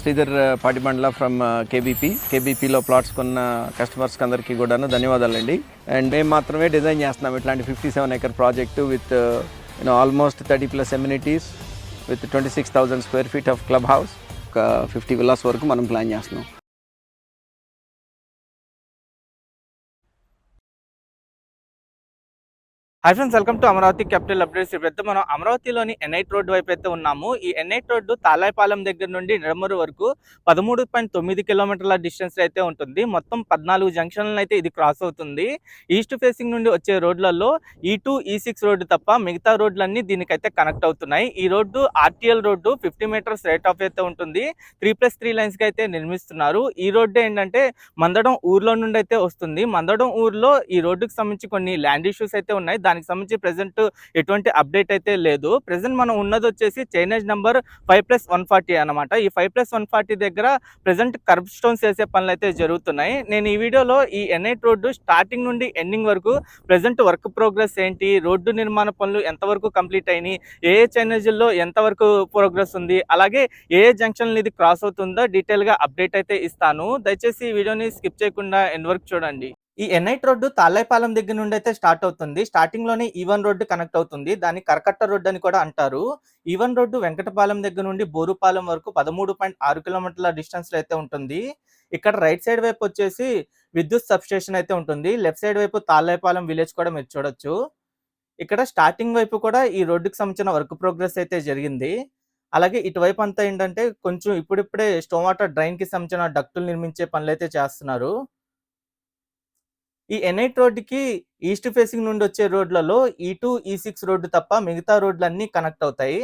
Sridhar Patibandla from కేబీపీలో plots కొన్న కస్టమర్స్కి అందరికీ కూడాను ధన్యవాదాలండి. అండ్ మేము మాత్రమే డిజైన్ చేస్తున్నాం ఇట్లాంటి 57 acre project with almost 30+ amenities with 26,000 square feet of club house, ఒక 50 villas వరకు మనం ప్లాన్ చేస్తున్నాం. Hi friends, welcome to Amaravati capital updates. ఇప్పుడు మనం అమరావతిలోని ఎన్ఐట్ రోడ్డు వైపు అయితే ఉన్నాము. ఈ ఎన్ఐట్ రోడ్డు తాలాయపాలెం దగ్గర నుండి నిడమూరు వరకు 13.9 కిలోమీటర్ల డిస్టెన్స్ అయితే ఉంటుంది. మొత్తం 14 జంక్షన్లను అయితే ఇది క్రాస్ అవుతుంది. ఈస్ట్ ఫేసింగ్ నుండి వచ్చే రోడ్లలో E2, E6 రోడ్డు తప్ప మిగతా రోడ్లన్నీ దీనికైతే కనెక్ట్ అవుతున్నాయి. ఈ road RTL road 50 meters rate of అయితే ఉంటుంది. 3+3 లైన్స్కి అయితే నిర్మిస్తున్నారు. ఈ రోడ్డు ఏంటంటే మందడం ఊర్లో నుండి అయితే వస్తుంది. మందడం ఊర్లో ఈ రోడ్డుకి సంబంధించి కొన్ని ల్యాండ్ ఇష్యూస్ అయితే ఉన్నాయి. దానికి సంబంధించి ప్రెసెంట్ ఎటువంటి అప్డేట్ అయితే లేదు. ప్రెసెంట్ మనం ఉన్నది వచ్చేసి చైనేజ్ నంబర్ 5+140 అనమాట. ఈ 5+140 దగ్గర ప్రెసెంట్ కర్బ్ స్టోన్స్ వేసే పనులు అయితే జరుగుతున్నాయి. నేను ఈ వీడియోలో ఈ ఎన్ఐట్ రోడ్డు స్టార్టింగ్ నుండి ఎండింగ్ వరకు ప్రెసెంట్ వర్క్ ప్రోగ్రెస్ ఏంటి, రోడ్డు నిర్మాణ పనులు ఎంతవరకు కంప్లీట్ అయినాయి, ఏ చైనేజ్ల్లో ఎంతవరకు ప్రోగ్రెస్ ఉంది, అలాగే ఏ జంక్షన్లు ఇది క్రాస్ అవుతుందో డీటెయిల్గా అప్డేట్ అయితే ఇస్తాను. దయచేసి ఈ వీడియోని స్కిప్ చేయకుండా ఎండ్ వరకు చూడండి. ఈ ఎన్ఐట్ రోడ్డు తాళ్ళైపాలెం దగ్గర నుండి అయితే స్టార్ట్ అవుతుంది. స్టార్టింగ్ లోనే ఈవన్ రోడ్డు కనెక్ట్ అవుతుంది. దాన్ని కరకట్ట రోడ్డు అని కూడా అంటారు. ఈవన్ రోడ్డు వెంకటపాలెం దగ్గర నుండి బోరుపాలెం వరకు 13.6 కిలోమీటర్ల డిస్టెన్స్ లో అయితే ఉంటుంది. ఇక్కడ రైట్ సైడ్ వైపు వచ్చేసి విద్యుత్ సబ్ స్టేషన్ అయితే ఉంటుంది. లెఫ్ట్ సైడ్ వైపు తాళ్ళైపాలెం విలేజ్ కూడా మీరు చూడొచ్చు. ఇక్కడ స్టార్టింగ్ వైపు కూడా ఈ రోడ్డుకి సంబంధించిన వర్క్ ప్రోగ్రెస్ అయితే జరిగింది. అలాగే ఇటువైపు అంతా ఏంటంటే కొంచెం ఇప్పుడిప్పుడే స్టోమ్ వాటర్ డ్రైన్ కి సంబంధించిన డక్టులు నిర్మించే పనులు అయితే చేస్తున్నారు. ఈ ఎన్ఐట్ రోడ్డుకి ఈస్ట్ ఫేసింగ్ నుండి వచ్చే రోడ్లలో E2, E6 రోడ్డు తప్ప మిగతా రోడ్లన్నీ కనెక్ట్ అవుతాయి.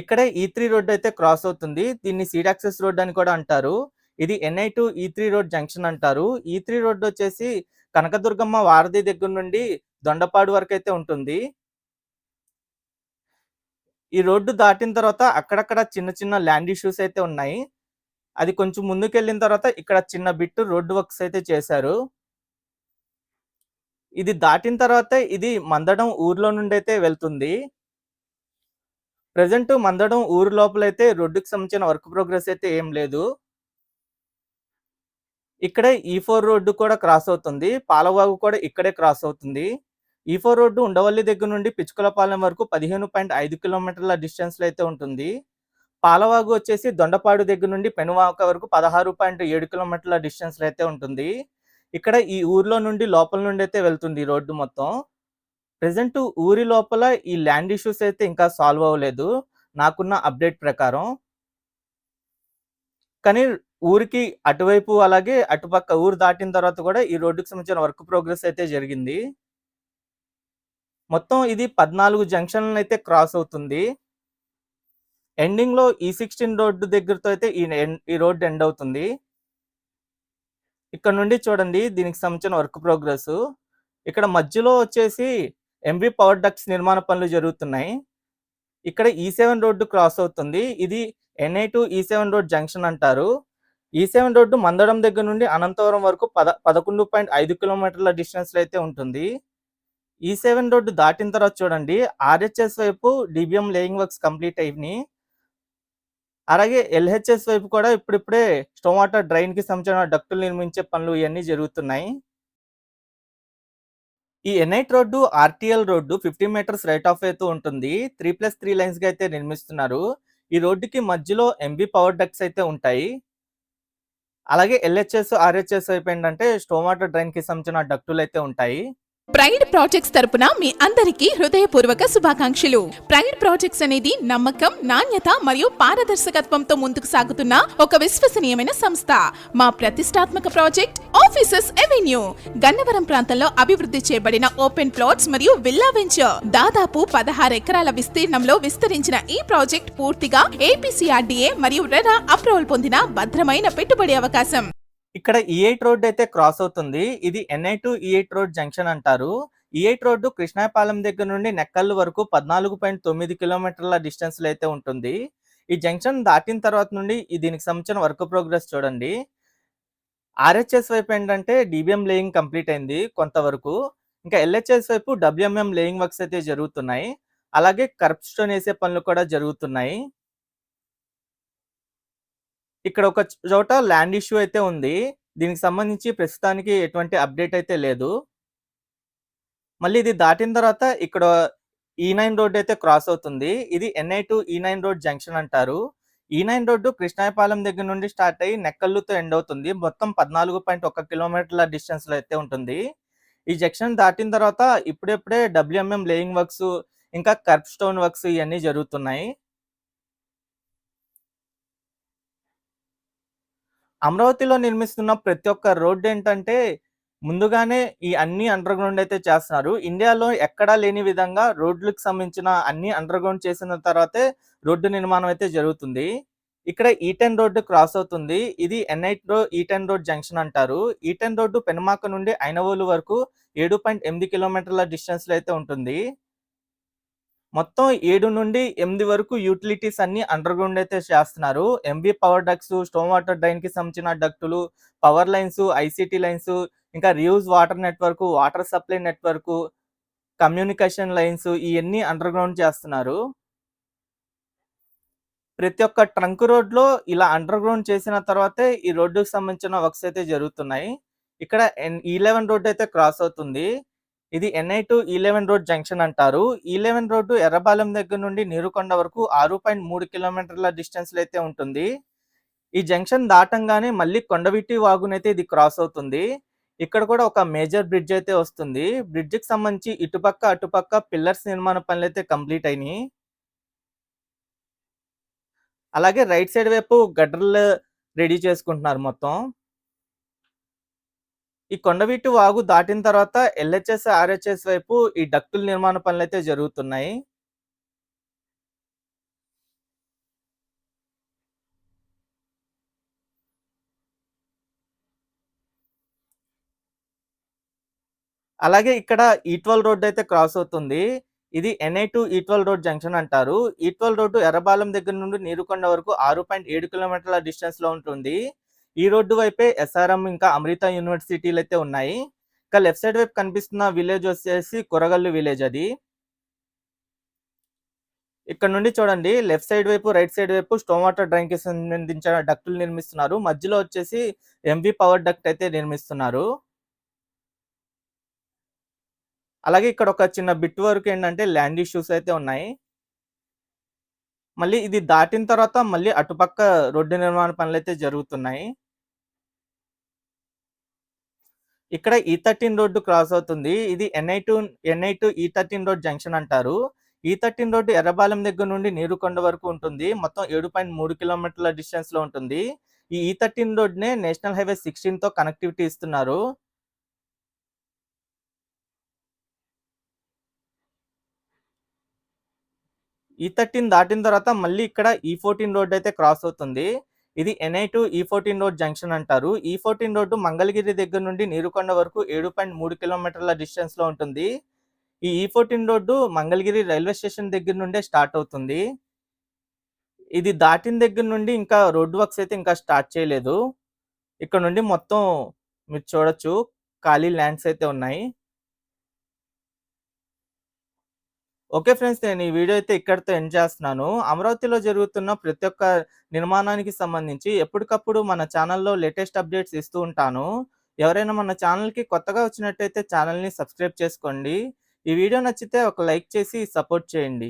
ఇక్కడే E3 రోడ్డు అయితే క్రాస్ అవుతుంది. దీన్ని సీడ్ యాక్సెస్ రోడ్ అని కూడా అంటారు. ఇది NI2 E3 రోడ్ జంక్షన్ అంటారు. E3 రోడ్డు వచ్చేసి కనకదుర్గమ్మ వారధి దగ్గర నుండి దొండపాడు వరకు అయితే ఉంటుంది. ఈ రోడ్డు దాటిన తర్వాత అక్కడక్కడ చిన్న చిన్న ల్యాండ్ ఇష్యూస్ అయితే ఉన్నాయి. అది కొంచెం ముందుకెళ్ళిన తర్వాత ఇక్కడ చిన్న బిట్టు రోడ్డు వర్క్స్ అయితే చేశారు. ఇది దాటిన తర్వాత ఇది మందడం ఊర్లో నుండి అయితే వెళ్తుంది. ప్రెజెంట్ మందడం ఊరు లోపలైతే రోడ్డుకి సంబంధించిన వర్క్ ప్రోగ్రెస్ అయితే ఏం లేదు. ఇక్కడే E4 రోడ్డు కూడా క్రాస్ అవుతుంది. పాలవాగు కూడా ఇక్కడే క్రాస్ అవుతుంది. E4 రోడ్డు ఉండవల్లి దగ్గర నుండి పిచ్చుకలపాలెం వరకు 15.5 కిలోమీటర్ల డిస్టెన్స్ లో అయితే ఉంటుంది. పాలవాగు వచ్చేసి దొండపాడు దగ్గర నుండి పెనువాక వరకు 16.7 కిలోమీటర్ల డిస్టెన్స్ లో అయితే ఉంటుంది. ఇక్కడ ఈ ఊర్లో నుండి లోపల నుండి అయితే వెళ్తుంది ఈ రోడ్డు మొత్తం. ప్రెసెంట్ ఊరి లోపల ఈ ల్యాండ్ ఇష్యూస్ అయితే ఇంకా సాల్వ్ అవ్వలేదు నాకున్న అప్డేట్ ప్రకారం. కానీ ఊరికి అటువైపు అలాగే అటుపక్క ఊరు దాటిన తర్వాత కూడా ఈ రోడ్డుకి సంబంధించిన వర్క్ ప్రోగ్రెస్ అయితే జరిగింది. మొత్తం ఇది 14 జంక్షన్లను అయితే క్రాస్ అవుతుంది. ఎండింగ్ లో E16 రోడ్డు దగ్గరతో అయితే ఈ రోడ్డు ఎండ్ అవుతుంది. ఇక్కడ నుండి చూడండి దీనికి సంబంధించిన వర్క్ ప్రోగ్రెస్. ఇక్కడ మధ్యలో వచ్చేసి ఎంబీ పవర్ డక్ట్స్ నిర్మాణ పనులు జరుగుతున్నాయి. ఇక్కడ E7 రోడ్డు క్రాస్ అవుతుంది. ఇది NI2 E7 రోడ్ జంక్షన్ అంటారు. E7 రోడ్డు మందడం దగ్గర నుండి అనంతవరం వరకు 11.5 కిలోమీటర్ల డిస్టెన్స్ లో అయితే ఉంటుంది. E7 రోడ్డు దాటిన తర్వాత చూడండి RHS వైపు DBM లేయింగ్ వర్క్స్ కంప్లీట్ అయినాయి. అలాగే LHS వైపు కూడా ఇప్పుడిప్పుడే స్టోమ్ వాటర్ డ్రైన్ కి సంబంధించిన డక్టులు నిర్మించే పనులు ఇవన్నీ జరుగుతున్నాయి. ఈ NIT road RTL road 50 meters right of అయితే ఉంటుంది. 3+3 లైన్స్ గా అయితే నిర్మిస్తున్నారు. ఈ రోడ్డుకి మధ్యలో ఎంబీ పవర్ డక్ట్స్ అయితే ఉంటాయి. అలాగే LHS, RHS వైపు ఏంటంటే స్టోమ్ వాటర్ డ్రైన్ కి సంబంధించిన డక్టులు అయితే ఉంటాయి. ప్రైడ్ ప్రాజెక్ట్స్ తరపున మీ అందరికీ హృదయపూర్వక శుభాకాంక్షలు. ప్రైడ్ ప్రాజెక్ట్స్ అనేది నమ్మకం, నాణ్యత మరియు పారదర్శకత్వంతో ముందుకు సాగుతున్న ఒక విశ్వసనీయమైన సంస్థ. మా ప్రతిష్టాత్మక ప్రాజెక్ట్ ఆఫీసెస్ ఎవెన్యూ గన్నవరం ప్రాంతంలో అభివృద్ధి చేయబడిన ఓపెన్ ప్లాట్స్ మరియు విల్లా వెంచర్. దాదాపు 16 ఎకరాల విస్తీర్ణంలో విస్తరించిన ఈ ప్రాజెక్ట్ పూర్తిగా APCRDA మరియు రెరా అప్రూవల్ పొందిన భద్రమైన పెట్టుబడి అవకాశం. ఇక్కడ E8 రోడ్ అయితే క్రాస్ అవుతుంది. ఇది NI2 E8 రోడ్ జంక్షన్ అంటారు. E8 రోడ్డు కృష్ణాపాలెం దగ్గర నుండి నెక్కల్లు వరకు 14.9 కిలోమీటర్ల డిస్టెన్స్ లో అయితే ఉంటుంది. ఈ జంక్షన్ దాటిన తర్వాత నుండి దీనికి సంబంధించిన వర్క్ ప్రోగ్రెస్ చూడండి. RHS వైపు ఏంటంటే DBM లేయింగ్ కంప్లీట్ అయింది కొంతవరకు. ఇంకా LHS వైపు WMM లేయింగ్ వర్క్స్ అయితే జరుగుతున్నాయి. అలాగే కర్బ్ స్టోన్ వేసే పనులు కూడా జరుగుతున్నాయి. ఇక్కడ ఒక చోట ల్యాండ్ ఇష్యూ అయితే ఉంది. దీనికి సంబంధించి ప్రస్తుతానికి ఎటువంటి అప్డేట్ అయితే లేదు. మళ్ళీ ఇది దాటిన తర్వాత ఇక్కడ E9 రోడ్ అయితే క్రాస్ అవుతుంది. ఇది NI to E9 road junction అంటారు. E9 రోడ్డు కృష్ణాయపాలెం దగ్గర నుండి స్టార్ట్ అయ్యి నెక్కల్లుతో ఎండ్ అవుతుంది. మొత్తం 14.1 కిలోమీటర్ల డిస్టెన్స్‌లో అయితే ఉంటుంది. ఈ జంక్షన్ దాటిన తర్వాత ఇప్పుడిప్పుడే WMM లేయింగ్ వర్క్స్, ఇంకా కర్బ్ స్టోన్ వర్క్స్ ఇయన్నీ జరుగుతున్నాయి. అమరావతిలో నిర్మిస్తున్న ప్రతి ఒక్క రోడ్ ఏంటంటే ముందుగానే ఈ అన్ని అండర్ గ్రౌండ్ అయితే చేస్తున్నారు. ఇండియాలో ఎక్కడా లేని విధంగా రోడ్లకు సంబంధించిన అన్ని అండర్ గ్రౌండ్ చేసిన తర్వాతే రోడ్డు నిర్మాణం అయితే జరుగుతుంది. ఇక్కడ E10 రోడ్డు క్రాస్ అవుతుంది. ఇది E10 రోడ్ జంక్షన్ అంటారు. E10 రోడ్డు పెనుమాక నుండి ఐనవోలు వరకు 7.8 కిలోమీటర్ల డిస్టెన్స్‌లో అయితే ఉంటుంది. మొత్తం 7 నుండి 8 వరకు యూటిలిటీస్ అన్ని అండర్ గ్రౌండ్ అయితే చేస్తున్నారు. MB power ducts, storm water డ్రైన్‌కి సంబంధించిన డక్టులు, పవర్ లైన్స్, ఐసీటీ లైన్స్, ఇంకా reuse water network, water supply network, communication lines ఇయన్నీ అండర్ గ్రౌండ్ చేస్తున్నారు. ప్రతి ఒక్క ట్రంక్ రోడ్‌లో ఇలా అండర్ గ్రౌండ్ చేసిన తర్వాతే ఈ రోడ్డుకి సంబంధించిన వర్క్స్ అయితే జరుగుతున్నాయి. ఇక్కడ E11 రోడ్ అయితే క్రాస్ అవుతుంది. ఇది NI to E11 road junction అంటారు. E11 రోడ్డు ఎర్రబాలెం దగ్గర నుండి నీరుకొండ వరకు 6.3 కిలోమీటర్ల డిస్టెన్స్‌లో అయితే ఉంటుంది. ఈ జంక్షన్ దాటంగానే మళ్ళీ కొండవీటి వాగునైతే ఇది క్రాస్ అవుతుంది. ఇక్కడ కూడా ఒక మేజర్ బ్రిడ్జ్ అయితే వస్తుంది. బ్రిడ్జ్‌కి సంబంధించి ఇటుపక్క, అటుపక్క పిల్లర్స్ నిర్మాణ పనులైతే కంప్లీట్ అయినాయి. అలాగే రైట్ సైడ్ వైపు గటర్‌లు రెడీ చేసుకుంటున్నారు మొత్తం. ఈ కొండవీటి వాగు దాటిన తర్వాత LHS, RHS వైపు ఈ డక్టుల నిర్మాణ పనులైతే జరుగుతున్నాయి. అలాగే ఇక్కడ E12 రోడ్ అయితే క్రాస్ అవుతుంది. ఇది NI to E12 road junction అంటారు. E12 రోడ్డు ఎర్రబాలెం దగ్గర నుండి నీరుకొండ వరకు 6.7 కిలోమీటర్ల డిస్టెన్స్‌లో ఉంటుంది. ఈ రోడ్డు వైపే SRM ఇంకా అమృత యూనివర్సిటీలు అయితే ఉన్నాయి. ఇంకా లెఫ్ట్ సైడ్ వైపు కనిపిస్తున్న విలేజ్ వచ్చేసి కొరగల్లు విలేజ్ అది. ఇక్కడ నుండి చూడండి లెఫ్ట్ సైడ్ వైపు, రైట్ సైడ్ వైపు స్టోమ్ వాటర్ డ్రైన్‌కి సంబంధించిన డక్టులు నిర్మిస్తున్నారు. మధ్యలో వచ్చేసి ఎంబీ పవర్ డక్ట్ అయితే నిర్మిస్తున్నారు. అలాగే ఇక్కడ ఒక చిన్న బిట్ వరకు ఏంటంటే ల్యాండ్ ఇష్యూస్ అయితే ఉన్నాయి. మళ్ళీ ఇది దాటిన తర్వాత మళ్ళీ అటుపక్క రోడ్డు నిర్మాణ పనులైతే జరుగుతున్నాయి. ఇక్కడ E13 రోడ్డు క్రాస్ అవుతుంది. ఇది NI to E13 road junction అంటారు. E13 రోడ్డు ఎర్రబాలెం దగ్గర నుండి నీరుకొండ వరకు ఉంటుంది. మొత్తం 7.3 కిలోమీటర్ల డిస్టెన్స్‌లో ఉంటుంది. ఈ E13 రోడ్‌నే నేషనల్ హైవే 16తో కనెక్టివిటీ ఇస్తున్నారు. E13 దాటిన తర్వాత మళ్ళీ ఇక్కడ E14 రోడ్ అయితే క్రాస్ అవుతుంది. ఇది NI to E14 road junction అంటారు. E14 రోడ్డు మంగళగిరి దగ్గర నుండి నీరుకొండ వరకు 7.3 కిలోమీటర్ల డిస్టెన్స్‌లో ఉంటుంది. ఈ E14 road Mangalagiri railway station దగ్గర నుండే స్టార్ట్ అవుతుంది. ఇది దాటిన దగ్గర నుండి ఇంకా రోడ్ వర్క్స్ అయితే ఇంకా స్టార్ట్ చేయలేదు. ఇక్కడ నుండి మొత్తం మీరు చూడొచ్చు ఖాళీ ల్యాండ్స్ అయితే ఉన్నాయి. ఓకే ఫ్రెండ్స్, నేను ఈ వీడియో అయితే ఇక్కడితో ఎండ్ చేస్తున్నాను. అమరావతిలో జరుగుతున్న ప్రతి ఒక్క నిర్మాణానికి సంబంధించి ఎప్పటికప్పుడు మన ఛానల్‌లో లేటెస్ట్ అప్డేట్స్ ఇస్తూ ఉంటాను. ఎవరైనా మన ఛానల్‌కి కొత్తగా వచ్చినట్టయితే ఛానల్‌ని సబ్స్క్రైబ్ చేసుకోండి. ఈ వీడియో నచ్చితే ఒక లైక్ చేసి సపోర్ట్ చేయండి.